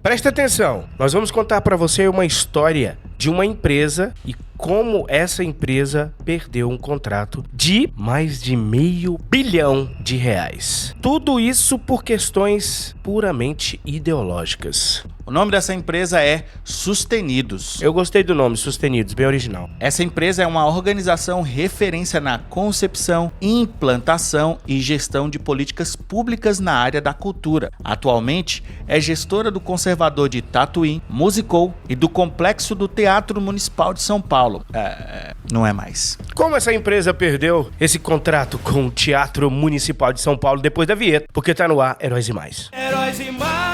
Presta atenção, nós vamos contar para você uma história de uma empresa e como essa empresa perdeu um contrato de mais de R$500 bilhão. Tudo isso por questões puramente ideológicas. O nome dessa empresa é Sustenidos. Eu gostei do nome, Sustenidos, bem original. Essa empresa é uma organização referência na concepção, implantação e gestão de políticas públicas na área da cultura. Atualmente, é gestora do Conservador de Tatuí, Musicou e do Complexo do Teatro Municipal de São Paulo. Não é mais. Como essa empresa perdeu esse contrato com o Teatro Municipal de São Paulo depois da vinheta? Porque tá no ar Heróis e Mais. Heróis e Mais.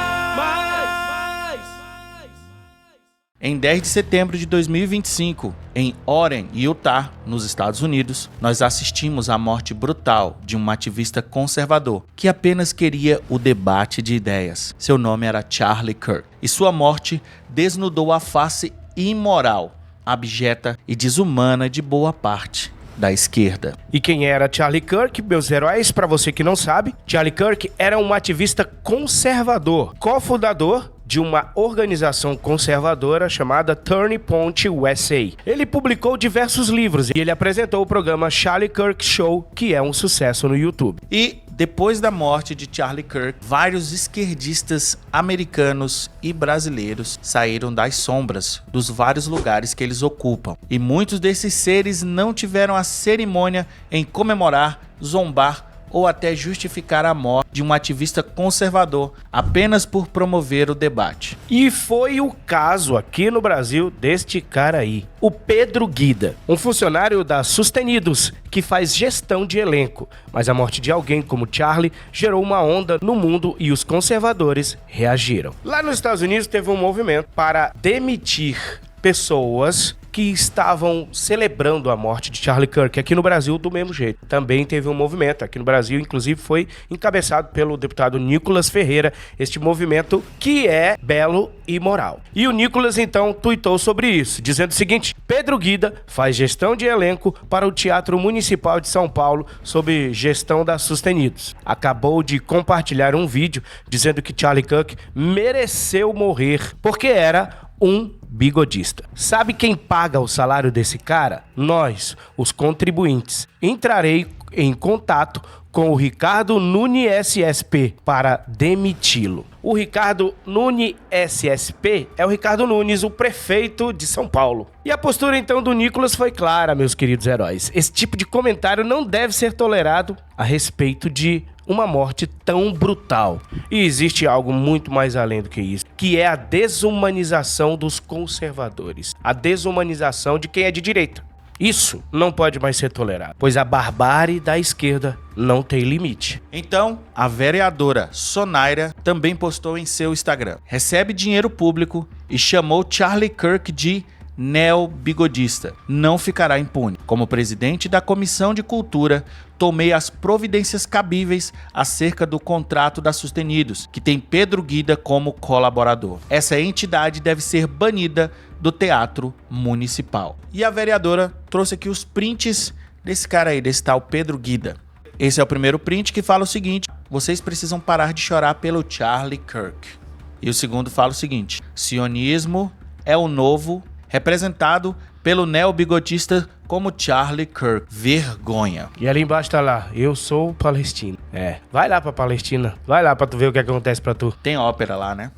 Em 10 de setembro de 2025, em Warren, Utah, nos Estados Unidos, nós assistimos à morte brutal de um ativista conservador que apenas queria o debate de ideias. Seu nome era Charlie Kirk. E sua morte desnudou a face imoral, abjeta e desumana de boa parte da esquerda. E quem era Charlie Kirk, meus heróis? Para você que não sabe, Charlie Kirk era um ativista conservador, cofundador de uma organização conservadora chamada Turning Point USA. Ele publicou diversos livros e ele apresentou o programa Charlie Kirk Show, que é um sucesso no YouTube. E depois da morte de Charlie Kirk, vários esquerdistas americanos e brasileiros saíram das sombras dos vários lugares que eles ocupam. E muitos desses seres não tiveram a cerimônia em comemorar, zombar ou até justificar a morte de um ativista conservador apenas por promover o debate. E foi o caso aqui no Brasil deste cara aí, o Pedro Guida, um funcionário da Sustenidos, que faz gestão de elenco. Mas a morte de alguém como Charlie gerou uma onda no mundo e os conservadores reagiram. Lá nos Estados Unidos teve um movimento para demitir pessoas que estavam celebrando a morte de Charlie Kirk. Aqui no Brasil, do mesmo jeito. Também teve um movimento. Aqui no Brasil, inclusive, foi encabeçado pelo deputado Nicolas Ferreira, este movimento que é belo e moral. E o Nicolas, então, tuitou sobre isso, dizendo o seguinte: Pedro Guida faz gestão de elenco para o Teatro Municipal de São Paulo sob gestão da Sustenidos. Acabou de compartilhar um vídeo dizendo que Charlie Kirk mereceu morrer porque era um bigodista. Sabe quem paga o salário desse cara? Nós, os contribuintes. Entrarei em contato com o Ricardo Nunes SSP para demiti-lo. O Ricardo Nunes SSP é o Ricardo Nunes, o prefeito de São Paulo. E a postura então do Nicolas foi clara, meus queridos heróis. Esse tipo de comentário não deve ser tolerado a respeito de uma morte tão brutal. E existe algo muito mais além do que isso, que é a desumanização dos conservadores. A desumanização de quem é de direita. Isso não pode mais ser tolerado, pois a barbárie da esquerda não tem limite. Então, a vereadora Sonaira também postou em seu Instagram: recebe dinheiro público e chamou Charlie Kirk de neo-bigodista. Não ficará impune. Como presidente da Comissão de Cultura, tomei as providências cabíveis acerca do contrato da Sustenidos, que tem Pedro Guida como colaborador. Essa entidade deve ser banida do Teatro Municipal. E a vereadora trouxe aqui os prints desse cara aí, desse tal Pedro Guida. Esse é o primeiro print, que fala o seguinte: vocês precisam parar de chorar pelo Charlie Kirk. E o segundo fala o seguinte: sionismo é o novo, representado pelo neo-bigodista como Charlie Kirk. Vergonha. E ali embaixo tá lá: eu sou palestino. Vai lá pra Palestina. Vai lá pra tu ver o que acontece pra tu. Tem ópera lá, né?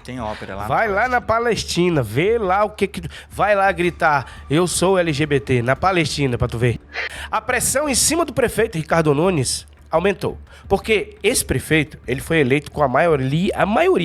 Tem ópera lá. Vai lá na Palestina, vê lá o que. Vai lá gritar: eu sou LGBT, na Palestina, pra tu ver. A pressão em cima do prefeito Ricardo Nunes aumentou. Porque esse prefeito, ele foi eleito com a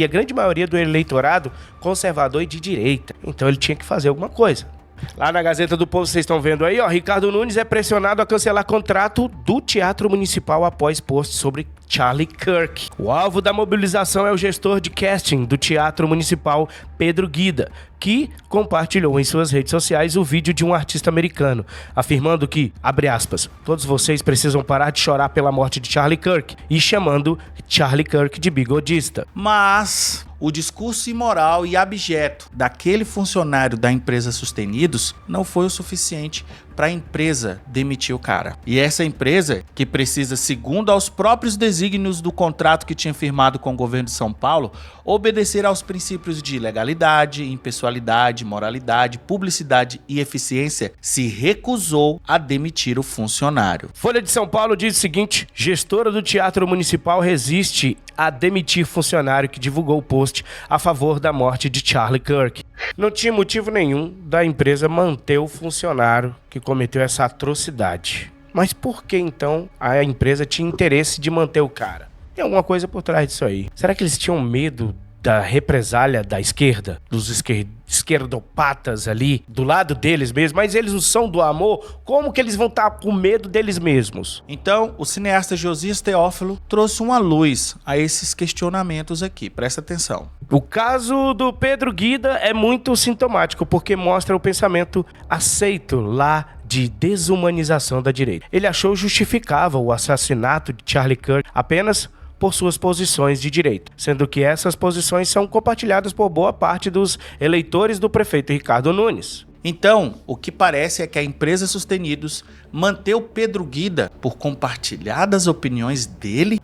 grande maioria do eleitorado conservador e de direita. Então ele tinha que fazer alguma coisa. Lá na Gazeta do Povo, vocês estão vendo aí, ó, Ricardo Nunes é pressionado a cancelar contrato do Teatro Municipal após post sobre Charlie Kirk. O alvo da mobilização é o gestor de casting do Teatro Municipal, Pedro Guida, que compartilhou em suas redes sociais o vídeo de um artista americano, afirmando que, abre aspas, todos vocês precisam parar de chorar pela morte de Charlie Kirk, e chamando Charlie Kirk de bigodista. Mas o discurso imoral e abjeto daquele funcionário da empresa Sustenidos não foi o suficiente para a empresa demitir o cara. E essa empresa, que precisa, segundo aos próprios desígnios do contrato que tinha firmado com o governo de São Paulo, obedecer aos princípios de legalidade, impessoalidade, moralidade, publicidade e eficiência, se recusou a demitir o funcionário. Folha de São Paulo diz o seguinte: gestora do Teatro Municipal resiste a demitir funcionário que divulgou o post a favor da morte de Charlie Kirk. Não tinha motivo nenhum da empresa manter o funcionário que cometeu essa atrocidade. Mas por que então a empresa tinha interesse de manter o cara? Tem alguma coisa por trás disso aí. Será que eles tinham medo da represália da esquerda, dos esquerdopatas ali, do lado deles mesmos? Mas eles não são do amor? Como que eles vão estar com medo deles mesmos? Então, o cineasta Josias Teófilo trouxe uma luz a esses questionamentos aqui. Presta atenção. O caso do Pedro Guida é muito sintomático, porque mostra o pensamento aceito lá de desumanização da direita. Ele achou justificável o assassinato de Charlie Kirk apenas por suas posições de direita, sendo que essas posições são compartilhadas por boa parte dos eleitores do prefeito Ricardo Nunes. Então, o que parece é que a empresa Sustenidos manteve Pedro Guida por compartilhar das opiniões dele?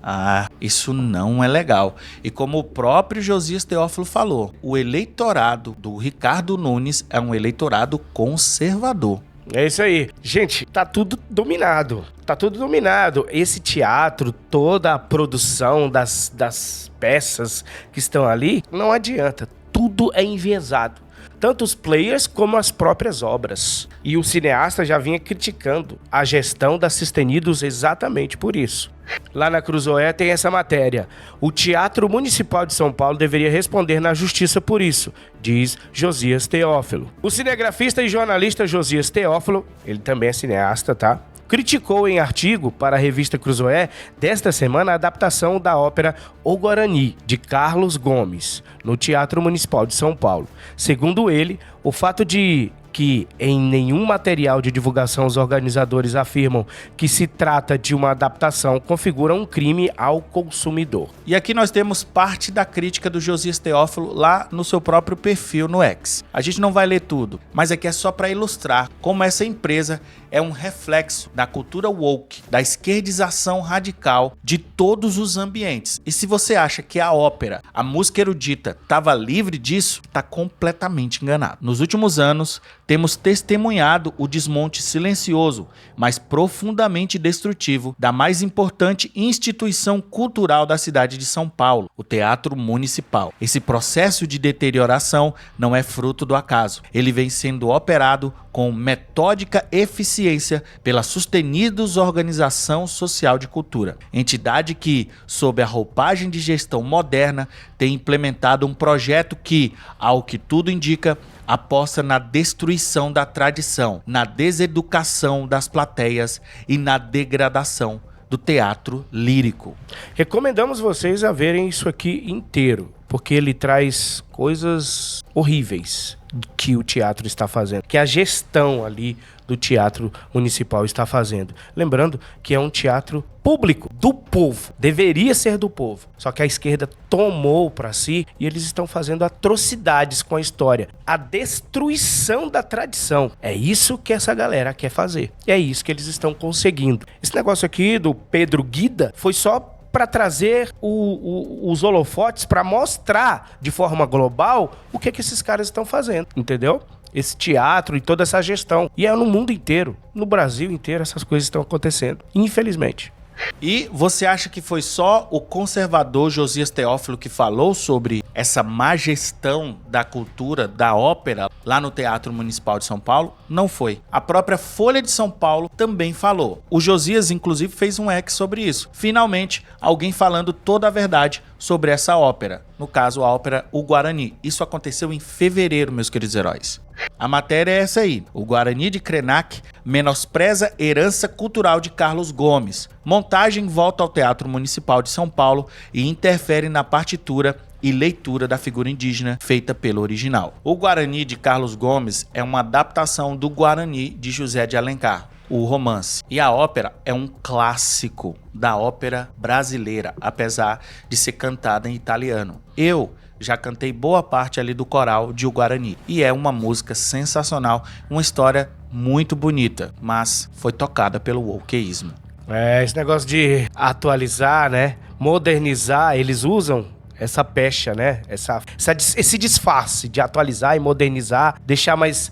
Isso não é legal. E como o próprio Josias Teófilo falou, o eleitorado do Ricardo Nunes é um eleitorado conservador. É isso aí. Gente, tá tudo dominado. Tá tudo dominado. Esse teatro, toda a produção das peças que estão ali, não adianta. Tudo é enviesado. Tanto os players como as próprias obras. E o cineasta já vinha criticando a gestão da Sustenidos exatamente por isso. Lá na Cruzoé tem essa matéria: o Teatro Municipal de São Paulo deveria responder na justiça por isso, diz Josias Teófilo. O cinegrafista e jornalista Josias Teófilo, ele também é cineasta, tá? Criticou em artigo para a revista Cruzoé desta semana a adaptação da ópera O Guarani, de Carlos Gomes, no Teatro Municipal de São Paulo. Segundo ele, o fato de que em nenhum material de divulgação os organizadores afirmam que se trata de uma adaptação configura um crime ao consumidor. E aqui nós temos parte da crítica do Josias Teófilo lá no seu próprio perfil no X. A gente não vai ler tudo, mas aqui é só para ilustrar como essa empresa é um reflexo da cultura woke, da esquerdização radical de todos os ambientes. E se você acha que a ópera, a música erudita, estava livre disso, está completamente enganado. Nos últimos anos, temos testemunhado o desmonte silencioso, mas profundamente destrutivo, da mais importante instituição cultural da cidade de São Paulo, o Teatro Municipal. Esse processo de deterioração não é fruto do acaso. Ele vem sendo operado com metódica eficiência pela Sustenidos Organização Social de Cultura, entidade que, sob a roupagem de gestão moderna, tem implementado um projeto que, ao que tudo indica, aposta na destruição da tradição, na deseducação das plateias e na degradação do teatro lírico. Recomendamos vocês a verem isso aqui inteiro, porque ele traz coisas horríveis que o teatro está fazendo, que a gestão ali do Teatro Municipal está fazendo. Lembrando que é um teatro público, do povo, deveria ser do povo. Só que a esquerda tomou para si e eles estão fazendo atrocidades com a história. A destruição da tradição. É isso que essa galera quer fazer. E é isso que eles estão conseguindo. Esse negócio aqui do Pedro Guida foi só para trazer os holofotes, para mostrar de forma global o que esses caras estão fazendo, entendeu? Esse teatro e toda essa gestão. E é no mundo inteiro, no Brasil inteiro, essas coisas estão acontecendo, infelizmente. E você acha que foi só o conservador Josias Teófilo que falou sobre essa má gestão da cultura, da ópera, lá no Teatro Municipal de São Paulo? Não foi. A própria Folha de São Paulo também falou. O Josias, inclusive, fez um X sobre isso. Finalmente, alguém falando toda a verdade sobre essa ópera. No caso, a ópera O Guarani. Isso aconteceu em fevereiro, meus queridos heróis. A matéria é essa aí. O Guarani de Krenak menospreza herança cultural de Carlos Gomes. Montagem volta ao Teatro Municipal de São Paulo e interfere na partitura e leitura da figura indígena feita pelo original. O Guarani de Carlos Gomes é uma adaptação do Guarani de José de Alencar, o romance. E a ópera é um clássico da ópera brasileira, apesar de ser cantada em italiano. Eu já cantei boa parte ali do coral de O Guarani. E é uma música sensacional, uma história muito bonita, mas foi tocada pelo wokeísmo. Esse negócio de atualizar, né? Modernizar, eles usam essa pecha, né? Esse disfarce de atualizar e modernizar, deixar mais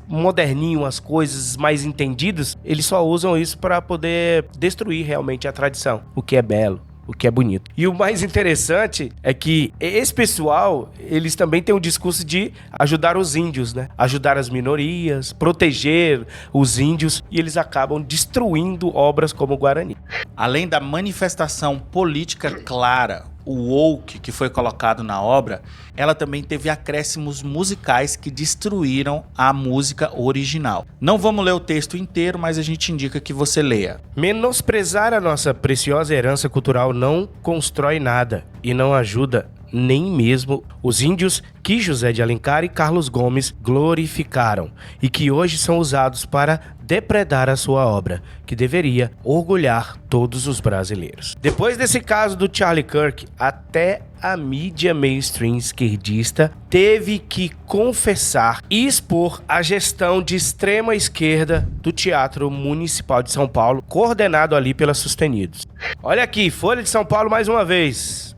moderninho as coisas, mais entendidos. Eles só usam isso para poder destruir realmente a tradição, o que é belo, o que é bonito. E o mais interessante é que esse pessoal, eles também têm um discurso de ajudar os índios, né? Ajudar as minorias, proteger os índios, e eles acabam destruindo obras como o Guarani. Além da manifestação política clara, o woke que foi colocado na obra, ela também teve acréscimos musicais que destruíram a música original. Não vamos ler o texto inteiro, mas a gente indica que você leia. Menosprezar a nossa preciosa herança cultural não constrói nada e não ajuda nem mesmo os índios que José de Alencar e Carlos Gomes glorificaram e que hoje são usados para depredar a sua obra, que deveria orgulhar todos os brasileiros. Depois desse caso do Charlie Kirk, até a mídia mainstream esquerdista teve que confessar e expor a gestão de extrema esquerda do Teatro Municipal de São Paulo, coordenado ali pela Sustenidos. Olha aqui, Folha de São Paulo mais uma vez,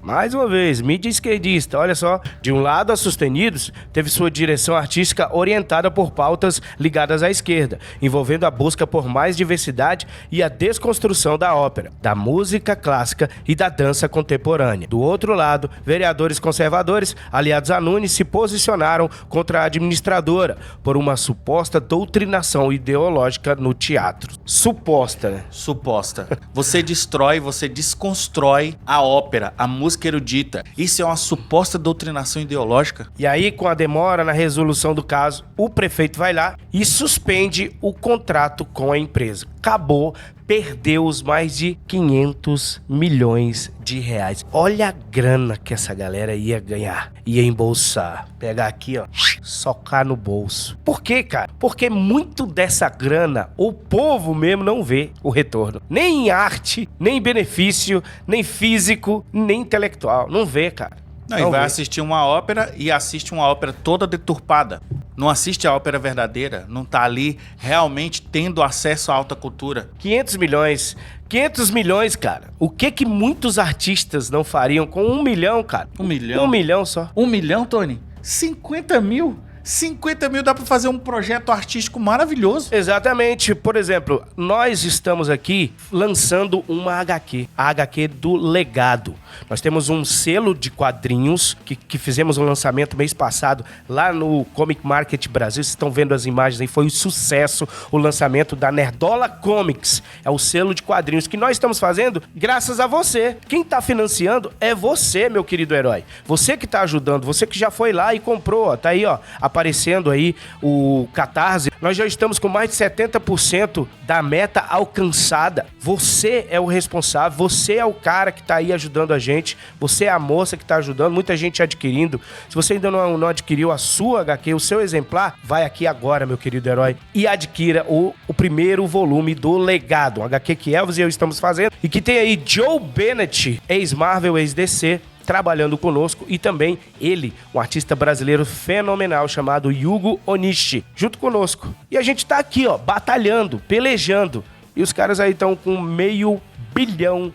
mídia esquerdista, olha só. De um lado, a Sustenidos teve sua direção artística orientada por pautas ligadas à esquerda, envolvendo a busca por mais diversidade e a desconstrução da ópera, da música clássica e da dança contemporânea. Do outro lado, vereadores conservadores, aliados a Nunes, se posicionaram contra a administradora por uma suposta doutrinação ideológica no teatro. Suposta, né? Suposta. Você destrói, você desconstrói a ópera, a música erudita. Isso é uma suposta doutrinação ideológica? E aí, com a demora na resolução do caso, o prefeito vai lá e suspende o contrato com a empresa. Acabou, perdeu os mais de 500 milhões de reais. Olha a grana que essa galera ia ganhar, ia embolsar. Pegar aqui, ó, socar no bolso. Por quê, cara? Porque muito dessa grana, o povo mesmo não vê o retorno. Nem em arte, nem em benefício, nem físico, nem intelectual. Não vê, cara. Não, e vai assistir uma ópera e assiste uma ópera toda deturpada. Não assiste a ópera verdadeira, não tá ali realmente tendo acesso à alta cultura. 500 milhões, cara. O que muitos artistas não fariam com 1 milhão, cara? 1 milhão? 1 milhão só. 1 milhão, Tony? 50 mil? 50 mil dá pra fazer um projeto artístico maravilhoso. Exatamente. Por exemplo, nós estamos aqui lançando uma HQ. A HQ do Legado. Nós temos um selo de quadrinhos que fizemos um lançamento mês passado lá no Comic Market Brasil. Vocês estão vendo as imagens aí. Foi um sucesso o lançamento da Nerdola Comics. É o selo de quadrinhos que nós estamos fazendo graças a você. Quem tá financiando é você, meu querido herói. Você que tá ajudando. Você que já foi lá e comprou. Ó, tá aí, ó. Aparecendo aí o Catarse. Nós já estamos com mais de 70% da meta alcançada. Você é o responsável, você é o cara que tá aí ajudando a gente, você é a moça que tá ajudando, muita gente adquirindo. Se você ainda não adquiriu a sua HQ, o seu exemplar, vai aqui agora, meu querido herói, e adquira o primeiro volume do Legado, um HQ que Elvis e eu estamos fazendo, e que tem aí Joe Bennett, ex-Marvel, ex-DC, trabalhando conosco, e também ele, um artista brasileiro fenomenal chamado Yugo Onishi, junto conosco. E a gente tá aqui, ó, batalhando, pelejando, e os caras aí estão com R$500 milhão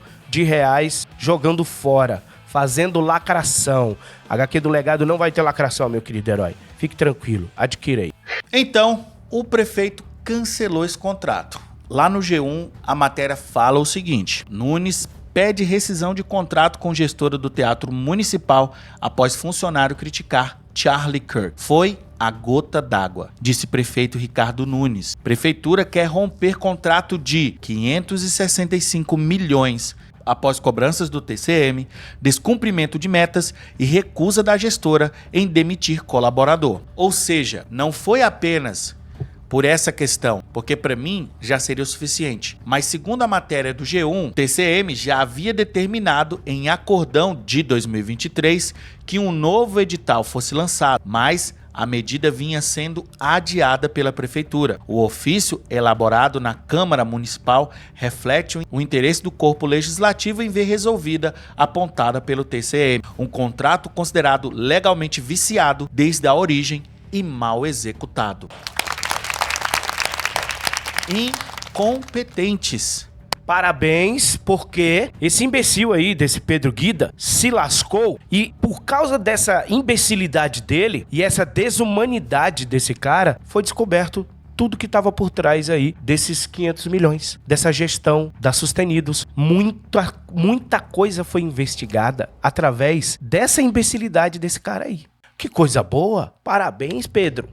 jogando fora, fazendo lacração. HQ do Legado não vai ter lacração, meu querido herói. Fique tranquilo, adquira aí. Então, o prefeito cancelou esse contrato. Lá no G1, a matéria fala o seguinte: Nunes pede rescisão de contrato com gestora do Teatro Municipal após funcionário criticar Charlie Kirk. Foi a gota d'água, disse prefeito Ricardo Nunes. Prefeitura quer romper contrato de 565 milhões após cobranças do TCM, descumprimento de metas e recusa da gestora em demitir colaborador. Ou seja, não foi apenas por essa questão, porque para mim já seria o suficiente. Mas segundo a matéria do G1, o TCM já havia determinado em acordão de 2023 que um novo edital fosse lançado, mas a medida vinha sendo adiada pela prefeitura. O ofício elaborado na Câmara Municipal reflete o interesse do corpo legislativo em ver resolvida a apontada pelo TCM. Um contrato considerado legalmente viciado desde a origem e mal executado. Incompetentes. Parabéns, porque esse imbecil aí, desse Pedro Guida, se lascou e por causa dessa imbecilidade dele e essa desumanidade desse cara, foi descoberto tudo que estava por trás aí desses 500 milhões, dessa gestão da Sustenidos. Muita coisa foi investigada através dessa imbecilidade desse cara aí. Que coisa boa! Parabéns, Pedro!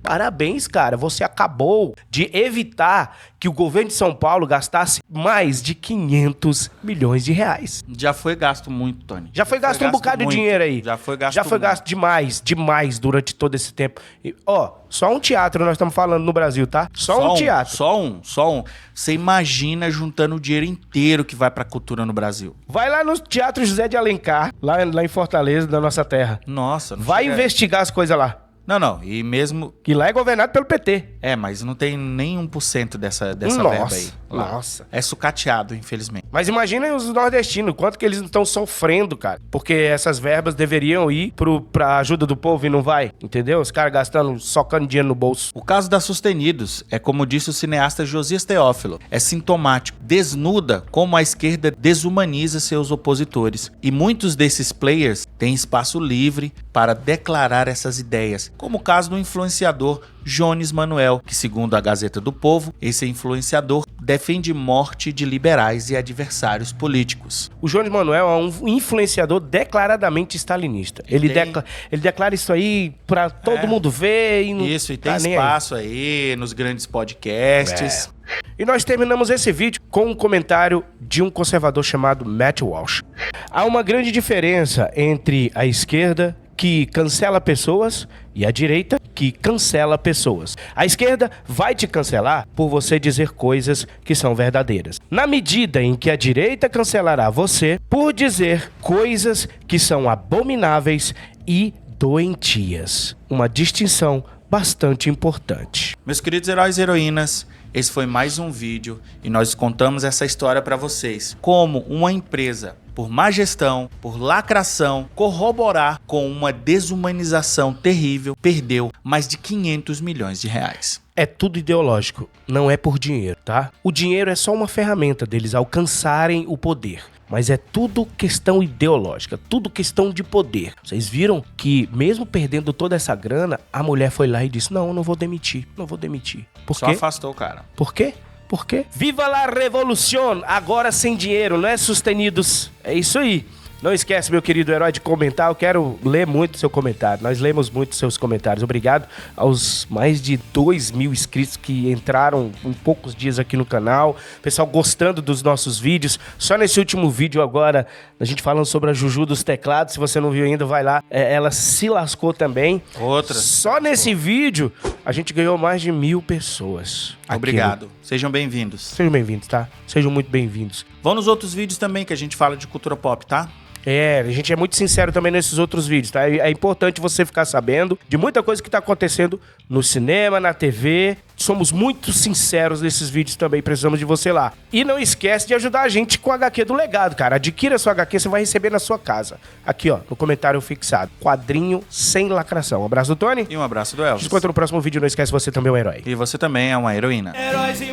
Parabéns, cara. Você acabou de evitar que o governo de São Paulo gastasse mais de 500 milhões de reais. Já foi gasto muito, Tony. Já foi gasto um bocado de dinheiro aí. Já foi gasto demais durante todo esse tempo. E, só um teatro nós estamos falando no Brasil, tá? Só um teatro. Só um. Você imagina juntando o dinheiro inteiro que vai pra cultura no Brasil. Vai lá no Teatro José de Alencar, lá em Fortaleza, da nossa terra. Nossa. Vai investigar as coisas lá. Não, e mesmo... Que lá é governado pelo PT. Mas não tem nem 1% dessa verba aí. Nossa. É sucateado, infelizmente. Mas imagina os nordestinos, quanto que eles estão sofrendo, cara. Porque essas verbas deveriam ir pra ajuda do povo e não vai, entendeu? Os caras gastando, socando dinheiro no bolso. O caso da Sustenidos é, como disse o cineasta Josias Teófilo, é sintomático. Desnuda como a esquerda desumaniza seus opositores. E muitos desses players têm espaço livre para declarar essas ideias. Como o caso do influenciador Jones Manuel, que segundo a Gazeta do Povo, esse influenciador defende morte de liberais e adversários políticos. O Jones Manuel é um influenciador declaradamente stalinista. Ele declara isso aí pra todo mundo ver e não Isso, e tem espaço aí nos grandes podcasts. E nós terminamos esse vídeo com um comentário de um conservador chamado Matt Walsh. Há uma grande diferença entre a esquerda, que cancela pessoas, e a direita, que cancela pessoas. A esquerda vai te cancelar por você dizer coisas que são verdadeiras. Na medida em que a direita cancelará você por dizer coisas que são abomináveis e doentias. Uma distinção bastante importante. Meus queridos heróis e heroínas, esse foi mais um vídeo e nós contamos essa história para vocês. Como uma empresa, por má gestão, por lacração, corroborar com uma desumanização terrível, perdeu mais de 500 milhões de reais. É tudo ideológico, não é por dinheiro, tá? O dinheiro é só uma ferramenta deles alcançarem o poder. Mas é tudo questão ideológica, tudo questão de poder. Vocês viram que mesmo perdendo toda essa grana, a mulher foi lá e disse, não vou demitir. Por Só quê? afastou o cara. Por quê? Viva la revolução, agora sem dinheiro, não é Sustenidos. É isso aí. Não esquece, meu querido herói, de comentar. Eu quero ler muito seu comentário. Nós lemos muito seus comentários. Obrigado aos mais de 2.000 inscritos que entraram em poucos dias aqui no canal. Pessoal gostando dos nossos vídeos. Só nesse último vídeo agora, a gente falando sobre a Juju dos teclados. Se você não viu ainda, vai lá. Ela se lascou também. Só nesse vídeo, a gente ganhou mais de 1.000 pessoas. Obrigado. Sejam bem-vindos. Sejam bem-vindos, tá? Sejam muito bem-vindos. Vão nos outros vídeos também que a gente fala de cultura pop, tá? A gente é muito sincero também nesses outros vídeos, tá? É importante você ficar sabendo de muita coisa que tá acontecendo no cinema, na TV. Somos muito sinceros nesses vídeos também, precisamos de você lá. E não esquece de ajudar a gente com o HQ do Legado, cara. Adquira sua HQ, você vai receber na sua casa. Aqui, ó, no comentário fixado. Quadrinho sem lacração. Um abraço do Tony. E um abraço do Elvis. A gente se encontra no próximo vídeo. Não esquece, você também é um herói. E você também é uma heroína. Heróis e